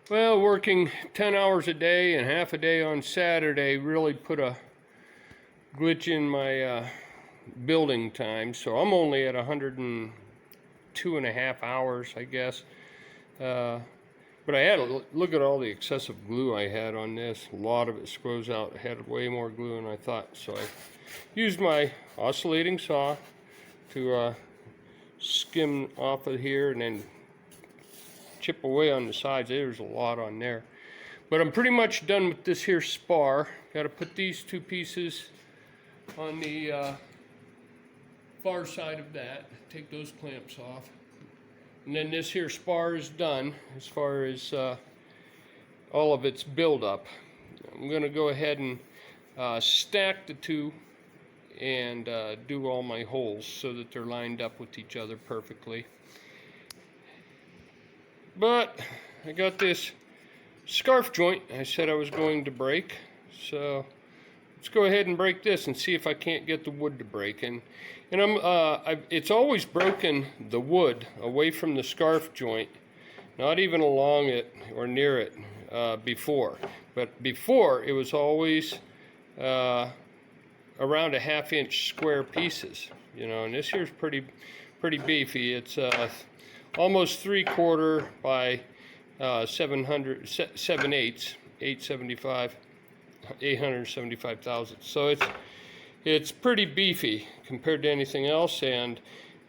Well, working 10 hours a day and half a day on Saturday really put a glitch in my building time. So I'm only at 102.5 hours, I guess. But I had to look at all the excessive glue I had on this. A lot of it screws out. I had way more glue than I thought. So I used my oscillating saw to skim off of here and then chip away on the sides. There's a lot on there. But I'm pretty much done with this here spar. Got to put these two pieces on the far side of that. Take those clamps off. And then this here spar is done as far as all of its buildup. I'm going to go ahead and stack the two and do all my holes so that they're lined up with each other perfectly. But I got this scarf joint I said I was going to break, so let's go ahead and break this and see if I can't get the wood to break. And it's always broken the wood away from the scarf joint, not even along it or near it before. But before it was always around a 1/2 inch square pieces, you know. And this here's pretty beefy. It's almost 3/4 by 875 thousandths. So it's pretty beefy compared to anything else, and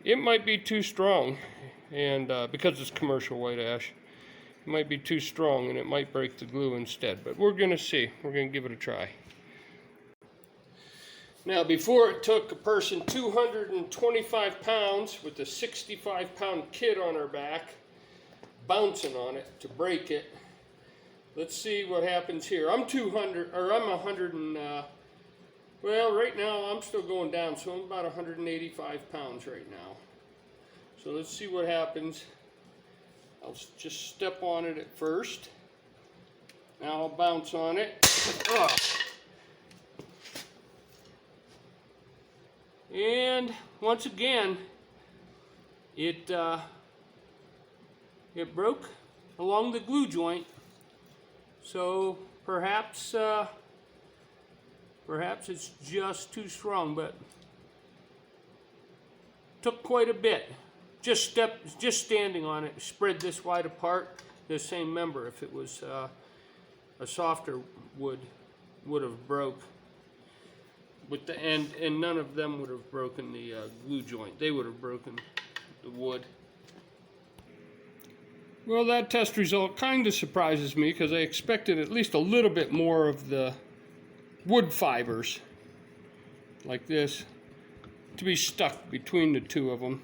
it might be too strong. And because it's commercial white ash, it might be too strong, and it might break the glue instead. But we're gonna see. We're gonna give it a try. Now, before it took a person 225 pounds with a 65-pound kid on her back, bouncing on it to break it. Let's see what happens here. I'm 100 and, well, right now I'm still going down, so I'm about 185 pounds right now. So let's see what happens. I'll just step on it at first. Now I'll bounce on it. And once again, it broke along the glue joint. So perhaps it's just too strong, but took quite a bit. Just standing on it, spread this wide apart. The same member, if it was a softer wood, would have broke. With the and none of them would have broken the glue joint. They would have broken the wood. Well, that test result kind of surprises me because I expected at least a little bit more of the wood fibers like this to be stuck between the two of them,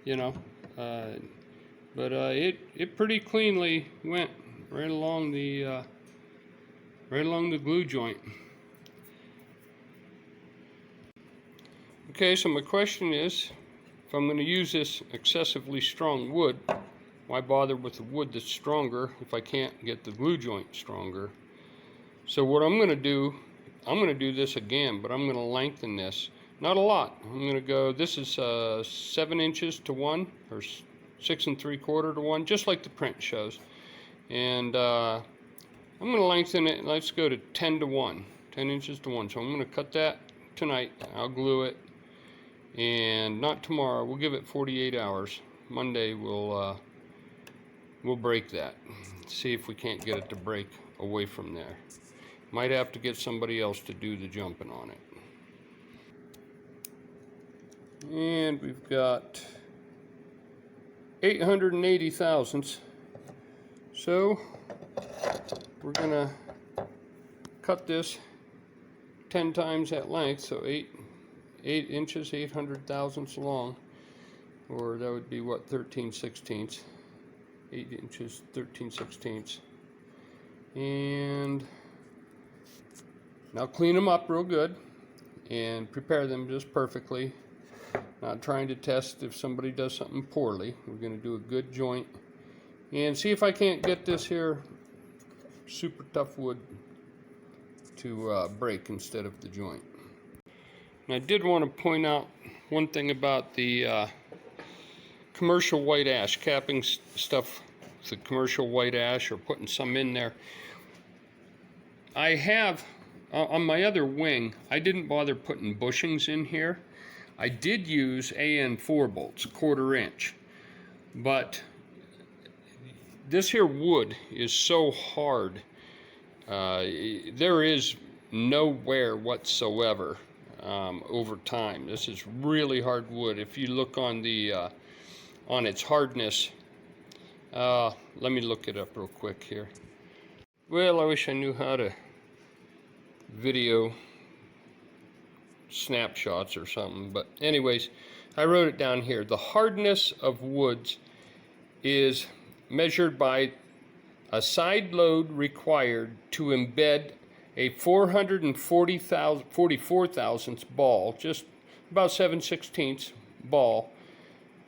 you know. But it pretty cleanly went right along the glue joint. Okay, so my question is, if I'm going to use this excessively strong wood, why bother with the wood that's stronger if I can't get the glue joint stronger? So what I'm going to do this again, but I'm going to lengthen this. Not a lot. I'm going to go, this is 7 inches to 1, or 6 3/4 to 1, just like the print shows. And I'm going to lengthen it, let's go to 10 to 1, 10 inches to 1. So I'm going to cut that tonight. I'll glue it. And not tomorrow, we'll give it 48 hours. Monday we'll break that. See if we can't get it to break away from there. Might have to get somebody else to do the jumping on it. And we've got 880 thousandths. So we're gonna cut this 10 times that length, so 8 inches, 800 thousandths long, or that would be what, 13/16. 8 inches, 13/16. And now clean them up real good and prepare them just perfectly. Not trying to test if somebody does something poorly. We're going to do a good joint and see if I can't get this here super tough wood to break instead of the joint. And I did want to point out one thing about the commercial white ash capping stuff the commercial white ash or putting some in there. I have, on my other wing, I didn't bother putting bushings in here. I did use AN4 bolts, 1/4 inch, but this here wood is so hard. There is no wear whatsoever over time. This is really hard wood. If you look on the on its hardness, let me look it up real quick here. Well, I wish I knew how to video snapshots or something, but anyways, I wrote it down here. The hardness of woods is measured by a side load required to embed a 44 thousandths ball, just about 7/16 ball,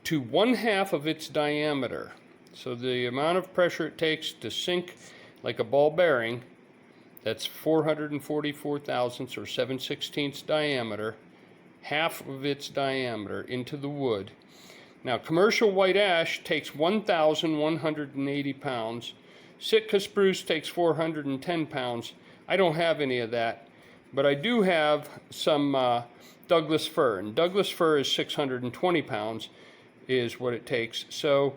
to 1/2 of its diameter. So the amount of pressure it takes to sink like a ball bearing, that's 444 thousandths or 7/16 diameter, 1/2 of its diameter into the wood. Now, commercial white ash takes 1,180 pounds. Sitka spruce takes 410 pounds. I don't have any of that, but I do have some Douglas fir, and Douglas fir is 620 pounds is what it takes. So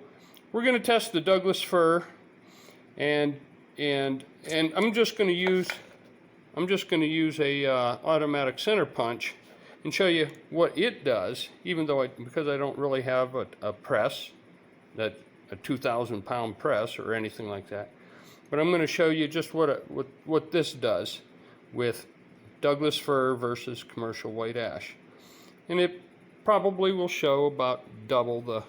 we're going to test the Douglas fir, and I'm just going to use a automatic center punch and show you what it does, even though because I don't really have a press, a 2,000 pound press or anything like that. But I'm going to show you just what this does with Douglas fir versus commercial white ash. And it probably will show about double the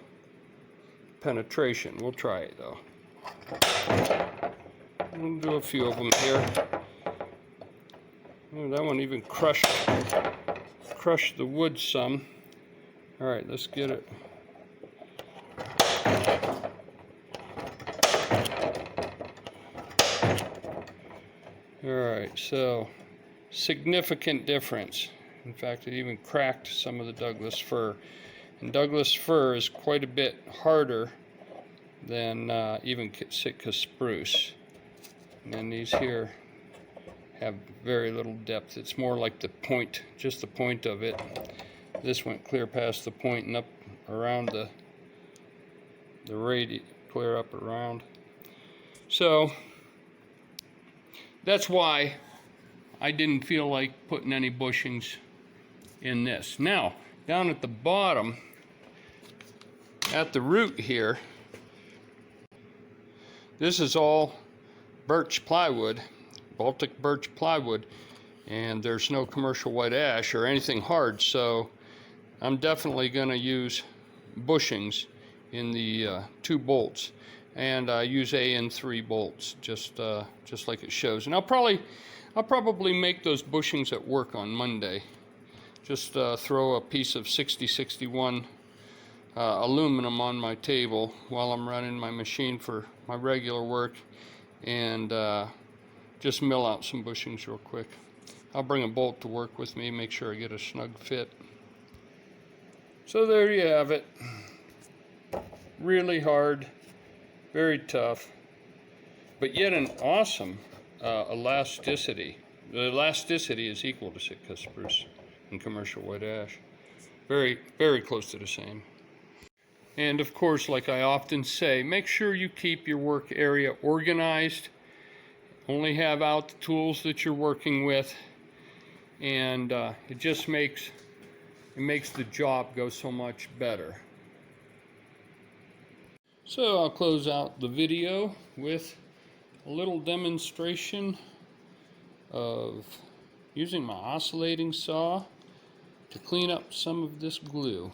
penetration. We'll try it though. We'll do a few of them here. Oh, that one even crushed the wood some. All right, let's get it. All right, so significant difference. In fact, it even cracked some of the Douglas fir. And Douglas fir is quite a bit harder than even Sitka spruce. And then these here have very little depth. It's more like the point, just the point of it. This went clear past the point and up around the radius, clear up around. So that's why I didn't feel like putting any bushings in this. Now, down at the bottom, at the root here, this is all birch plywood, Baltic birch plywood, and there's no commercial white ash or anything hard, so I'm definitely going to use bushings in the 2 bolts, and I use AN3 bolts just like it shows. And I'll probably make those bushings at work on Monday. Just throw a piece of 6061 aluminum on my table while I'm running my machine for my regular work, and just mill out some bushings real quick. I'll bring a bolt to work with me, make sure I get a snug fit. So there you have it. Really hard, very tough, but yet an awesome elasticity. The elasticity is equal to Sitka spruce and commercial white ash. Very, very close to the same. And of course, like I often say, make sure you keep your work area organized. Only have out the tools that you're working with, and it just makes the job go so much better. So I'll close out the video with a little demonstration of using my oscillating saw to clean up some of this glue.